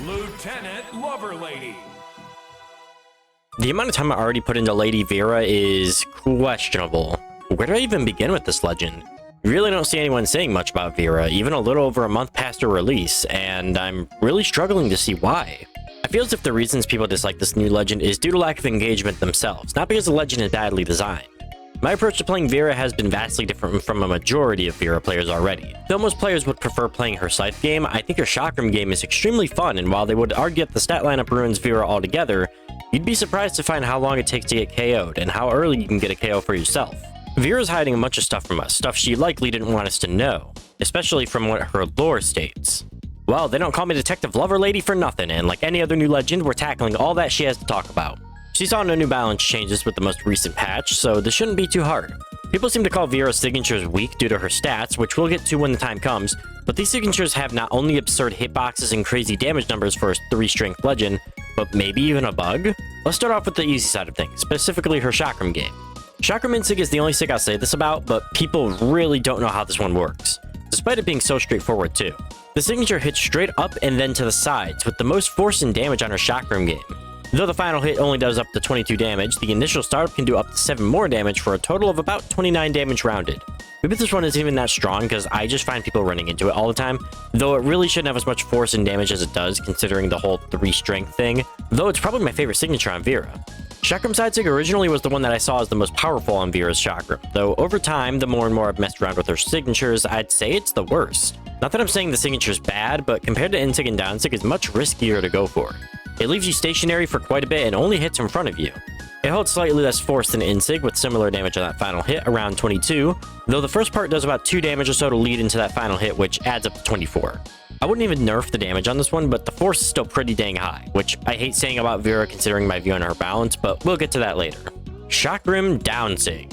Lieutenant Loverlady. The amount of time I already put into Lady Vera is questionable. Where do I even begin with this legend? Really don't see anyone saying much about Vera, even a little over a month past her release, and I'm really struggling to see why. I feel as if the reasons people dislike this new legend is due to lack of engagement themselves, not because the legend is badly designed. My approach to playing Vera has been vastly different from a majority of Vera players already. Though most players would prefer playing her Scythe game, I think her Chakram game is extremely fun, and while they would argue that the stat lineup ruins Vera altogether, you'd be surprised to find how long it takes to get KO'd, and how early you can get a KO for yourself. Vera's hiding a bunch of stuff from us, stuff she likely didn't want us to know, especially from what her lore states. Well, they don't call me Detective Loverlady for nothing, and like any other new legend, we're tackling all that she has to talk about. She saw no new balance changes with the most recent patch, so this shouldn't be too hard. People seem to call Vera's signatures weak due to her stats, which we'll get to when the time comes, but these signatures have not only absurd hitboxes and crazy damage numbers for a 3-strength legend, but maybe even a bug? Let's start off with the easy side of things, specifically her Chakram game. Chakram Insig is the only sig I'll say this about, but people really don't know how this one works, despite it being so straightforward too. The signature hits straight up and then to the sides, with the most force and damage on her Chakram game. Though the final hit only does up to 22 damage, the initial startup can do up to 7 more damage for a total of about 29 damage rounded. Maybe this one isn't even that strong because I just find people running into it all the time, though it really shouldn't have as much force and damage as it does considering the whole 3-strength thing, though it's probably my favorite signature on Vera. Chakram Side Sig originally was the one that I saw as the most powerful on Vera's Chakram, though over time, the more and more I've messed around with her signatures, I'd say it's the worst. Not that I'm saying the signature's bad, but compared to Insig and Downsig, it's much riskier to go for. It leaves you stationary for quite a bit and only hits in front of you. It holds slightly less force than Insig, with similar damage on that final hit, around 22, though the first part does about 2 damage or so to lead into that final hit, which adds up to 24. I wouldn't even nerf the damage on this one, but the force is still pretty dang high, which I hate saying about Vera considering my view on her balance, but we'll get to that later. Chakram Downsig.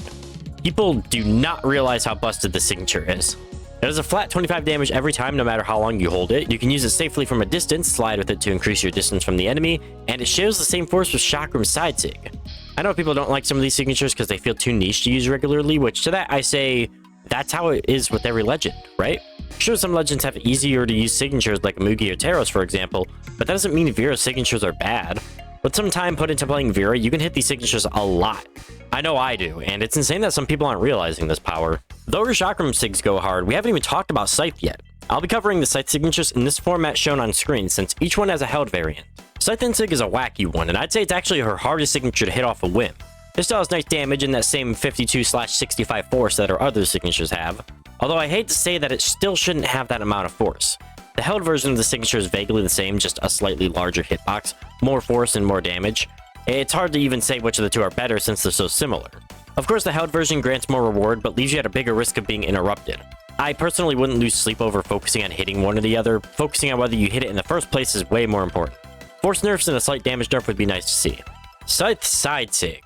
People do not realize how busted this signature is. It does a flat 25 damage every time, no matter how long you hold it. You can use it safely from a distance, slide with it to increase your distance from the enemy, and it shares the same force with Chakram Side Sig. I know people don't like some of these signatures because they feel too niche to use regularly, which to that I say, that's how it is with every legend, right? Sure, some legends have easier to use signatures like Mugi or Taros, for example, but that doesn't mean Vera's signatures are bad. With some time put into playing Vera, you can hit these signatures a lot. I know I do, and it's insane that some people aren't realizing this power. Though her Chakram Sigs go hard, we haven't even talked about Scythe yet. I'll be covering the Scythe signatures in this format shown on screen, since each one has a held variant. Scythe Insig is a wacky one, and I'd say it's actually her hardest signature to hit off a whim. It still has nice damage in that same 52/65 force that her other signatures have, although I hate to say that it still shouldn't have that amount of force. The held version of the signature is vaguely the same, just a slightly larger hitbox, more force and more damage. It's hard to even say which of the two are better since they're so similar. Of course, the held version grants more reward, but leaves you at a bigger risk of being interrupted. I personally wouldn't lose sleep over focusing on hitting one or the other. Focusing on whether you hit it in the first place is way more important. Force nerfs and a slight damage nerf would be nice to see. Scythe Side Sig.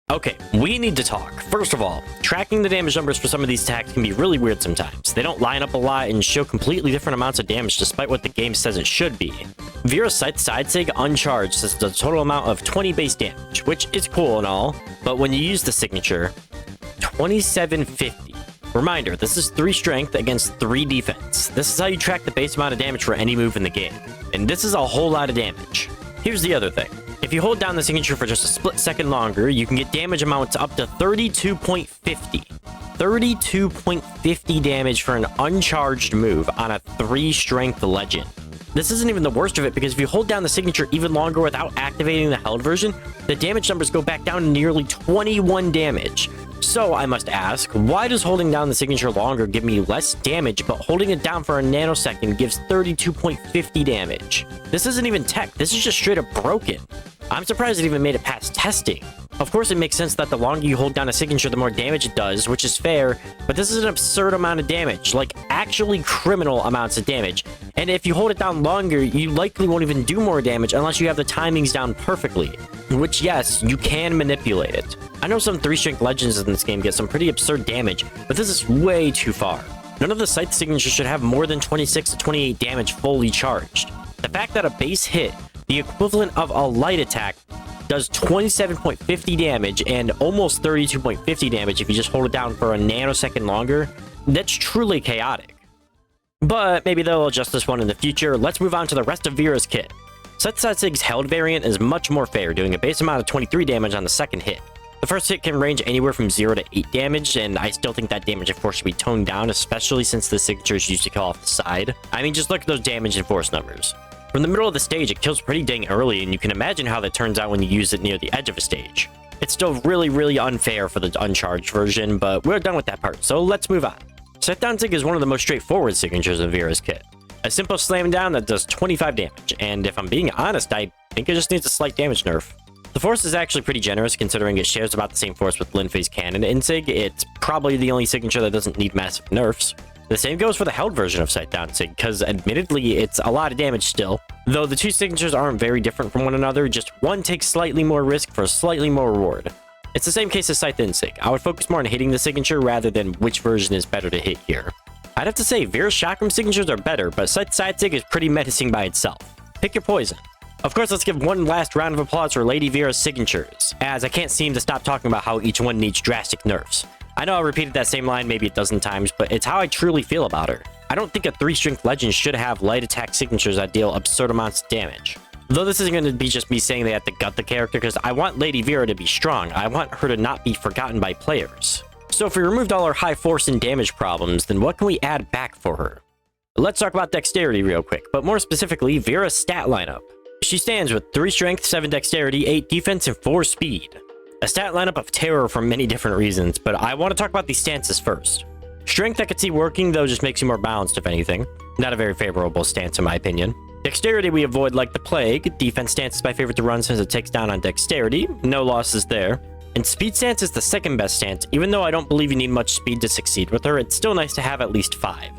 Okay, we need to talk. First of all, tracking the damage numbers for some of these attacks can be really weird sometimes. They don't line up a lot and show completely different amounts of damage despite what the game says it should be. Vera's Scythe Side Sig uncharged says the total amount of 20 base damage, which is cool and all, but when you use the signature, 2750. Reminder, this is 3 strength against 3 defense. This is how you track the base amount of damage for any move in the game, and this is a whole lot of damage. Here's the other thing. If you hold down the signature for just a split second longer, you can get damage amounts up to 32.50. 32.50 damage for an uncharged move on a 3-strength legend. This isn't even the worst of it, because if you hold down the signature even longer without activating the held version, the damage numbers go back down to nearly 21 damage. So I must ask, why does holding down the signature longer give me less damage, but holding it down for a nanosecond gives 32.50 damage? This isn't even tech, this is just straight up broken. I'm surprised it even made it past testing. Of course, it makes sense that the longer you hold down a signature, the more damage it does, which is fair, but this is an absurd amount of damage, like actually criminal amounts of damage. And if you hold it down longer, you likely won't even do more damage unless you have the timings down perfectly, which yes, you can manipulate it. I know some 3-strength legends in this game get some pretty absurd damage, but this is way too far. None of the Scythe signatures should have more than 26 to 28 damage fully charged. The fact that a base hit, the equivalent of a light attack, does 27.50 damage and almost 32.50 damage if you just hold it down for a nanosecond longer, that's truly chaotic. But maybe they'll adjust this one in the future. Let's move on to the rest of Vera's kit. Scythe's held variant is much more fair, doing a base amount of 23 damage on the second hit. The first hit can range anywhere from 0 to 8 damage, and I still think that damage of force should be toned down, especially since the signature is used to kill off the side. I mean, just look at those damage and force numbers. From the middle of the stage, it kills pretty dang early, and you can imagine how that turns out when you use it near the edge of a stage. It's still really unfair for the uncharged version, but we're done with that part, so let's move on. Scythe is one of the most straightforward signatures of Vera's kit. A simple slam down that does 25 damage, and if I'm being honest, I think it just needs a slight damage nerf. The force is actually pretty generous considering it shares about the same force with Linfei's cannon Insig. It's probably the only signature that doesn't need massive nerfs. The same goes for the held version of Scythe Insig, because admittedly it's a lot of damage still. Though the two signatures aren't very different from one another, just one takes slightly more risk for slightly more reward. It's the same case as Scythe Insig. I would focus more on hitting the signature rather than which version is better to hit here. I'd have to say Vera's Chakram signatures are better, but Scythe Insig is pretty menacing by itself. Pick your poison. Of course, let's give one last round of applause for Lady Vera's signatures, as I can't seem to stop talking about how each one needs drastic nerfs. I know I repeated that same line maybe a dozen times, but it's how I truly feel about her. I don't think a 3-strength legend should have light attack signatures that deal absurd amounts of damage. Though this isn't going to be just me saying they have to gut the character, because I want Lady Vera to be strong. I want her to not be forgotten by players. So if we removed all her high force and damage problems, then what can we add back for her? Let's talk about dexterity real quick, but more specifically, Vera's stat lineup. She stands with 3 strength, 7 dexterity, 8 defense, and 4 speed. A stat lineup of terror for many different reasons, but I want to talk about these stances first. Strength I could see working, though just makes you more balanced if anything. Not a very favorable stance in my opinion. Dexterity we avoid like the plague. Defense stance is my favorite to run since it takes down on dexterity. No losses there. And speed stance is the second best stance. Even though I don't believe you need much speed to succeed with her, it's still nice to have at least 5.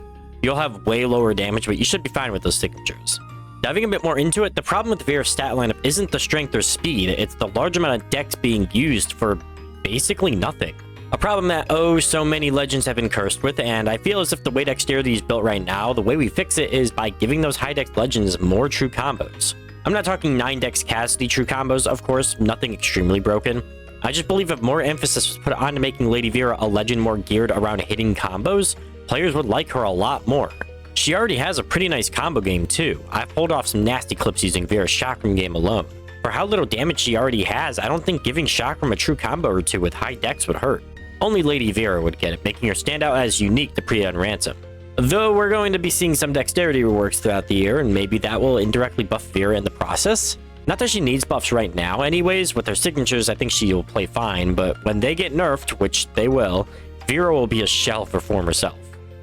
You'll have way lower damage, but you should be fine with those signatures. Diving a bit more into it, the problem with Vera's stat lineup isn't the strength or speed, it's the large amount of dex being used for basically nothing. A problem that so many legends have been cursed with, and I feel as if the way dexterity is built right now, the way we fix it is by giving those high dex legends more true combos. I'm not talking 9 dex Cassidy true combos, of course, nothing extremely broken. I just believe if more emphasis was put onto making Lady Vera a legend more geared around hitting combos, players would like her a lot more. She already has a pretty nice combo game too. I've pulled off some nasty clips using Vera's Chakram game alone. For how little damage she already has, I don't think giving Chakram a true combo or two with high dex would hurt. Only Lady Vera would get it, making her stand out as unique to Priya and Ransom. Though we're going to be seeing some dexterity reworks throughout the year, and maybe that will indirectly buff Vera in the process. Not that she needs buffs right now anyways, with her signatures I think she will play fine, but when they get nerfed, which they will, Vera will be a shell of her former self.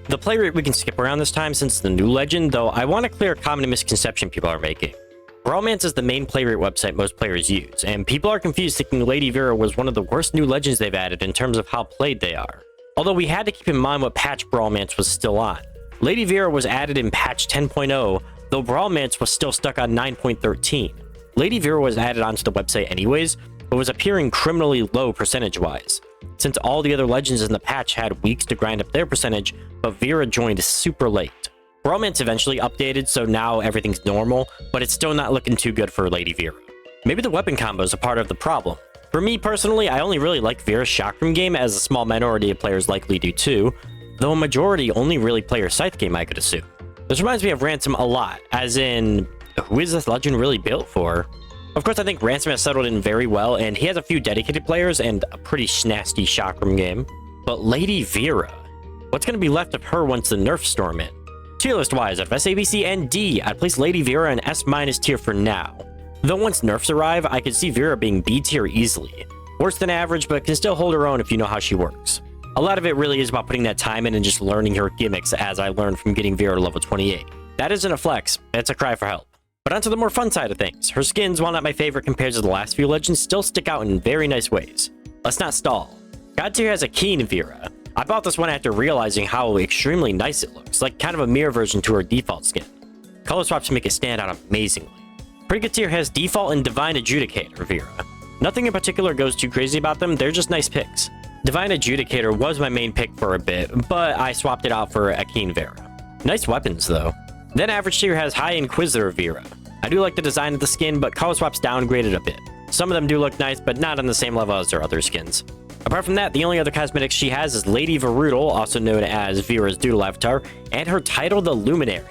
The play rate we can skip around this time since the new legend, though I want to clear a common misconception people are making. Brawlmance is the main play rate website most players use, and people are confused thinking Lady Vera was one of the worst new legends they've added in terms of how played they are. Although we had to keep in mind what patch Brawlmance was still on. Lady Vera was added in patch 10.0, though Brawlmance was still stuck on 9.13. Lady Vera was added onto the website anyways, but was appearing criminally low percentage-wise, since all the other legends in the patch had weeks to grind up their percentage, but Vera joined super late. Brawlmance eventually updated, so now everything's normal, but it's still not looking too good for Lady Vera. Maybe the weapon combo is a part of the problem. For me personally, I only really like Vera's Chakram game, as a small minority of players likely do too, though a majority only really play her Scythe game, I could assume. This reminds me of Ransom a lot, as in, who is this legend really built for? Of course, I think Ransom has settled in very well, and he has a few dedicated players and a pretty snasty Chakram game. But Lady Vera, what's going to be left of her once the nerfs storm in? Tier list wise, out of S, A, B, C, and D, I'd place Lady Vera in S- tier for now. Though once nerfs arrive, I could see Vera being B tier easily. Worse than average, but can still hold her own if you know how she works. A lot of it really is about putting that time in and just learning her gimmicks, as I learned from getting Vera to level 28. That isn't a flex, it's a cry for help. But onto the more fun side of things. Her skins, while not my favorite compared to the last few legends, still stick out in very nice ways. Let's not stall. God tier has a Keen Vera. I bought this one after realizing how extremely nice it looks, like kind of a mirror version to her default skin. Color swaps make it stand out amazingly. Pretty Good tier has Default and Divine Adjudicator Vera. Nothing in particular goes too crazy about them, they're just nice picks. Divine Adjudicator was my main pick for a bit, but I swapped it out for a Keen Vera. Nice weapons though. Then average tier has High Inquisitor Vera. I do like the design of the skin, but color swaps downgraded a bit. Some of them do look nice, but not on the same level as their other skins. Apart from that, the only other cosmetics she has is Lady Verudal, also known as Vera's Doodle Avatar, and her title, the Luminary.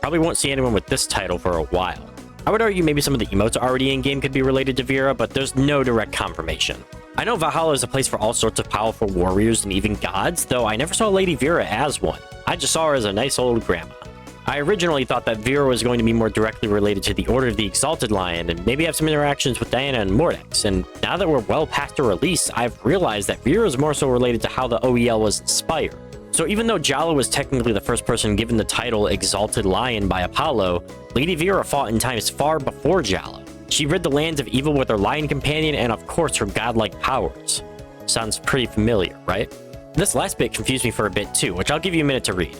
Probably won't see anyone with this title for a while. I would argue maybe some of the emotes already in-game could be related to Vera, but there's no direct confirmation. I know Valhalla is a place for all sorts of powerful warriors and even gods, though I never saw Lady Vera as one. I just saw her as a nice old grandma. I originally thought that Vera was going to be more directly related to the Order of the Exalted Lion and maybe have some interactions with Diana and Mordex, and now that we're well past her release, I've realized that Vera is more so related to how the OEL was inspired. So even though Jala was technically the first person given the title Exalted Lion by Apollo, Lady Vera fought in times far before Jala. She rid the lands of evil with her lion companion and of course her godlike powers. Sounds pretty familiar, right? This last bit confused me for a bit too, which I'll give you a minute to read.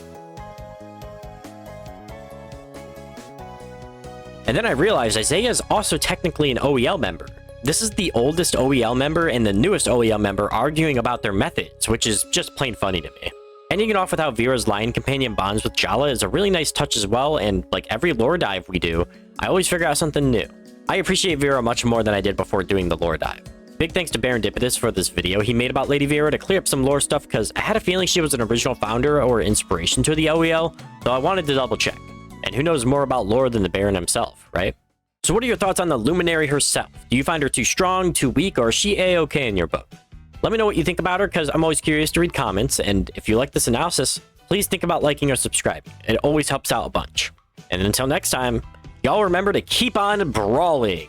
And then I realized Isaiah is also technically an OEL member. This is the oldest OEL member and the newest OEL member arguing about their methods, which is just plain funny to me. Ending it off with how Vera's lion companion bonds with Jala is a really nice touch as well, and like every lore dive we do, I always figure out something new. I appreciate Vera much more than I did before doing the lore dive. Big thanks to Barondipitus for this video he made about Lady Vera to clear up some lore stuff, because I had a feeling she was an original founder or inspiration to the OEL, so I wanted to double check. And who knows more about lore than the Baron himself, right? So what are your thoughts on the Luminary herself? Do you find her too strong, too weak, or is she a-okay in your book? Let me know what you think about her, because I'm always curious to read comments, and if you like this analysis, please think about liking or subscribing. It always helps out a bunch. And until next time, y'all remember to keep on brawling.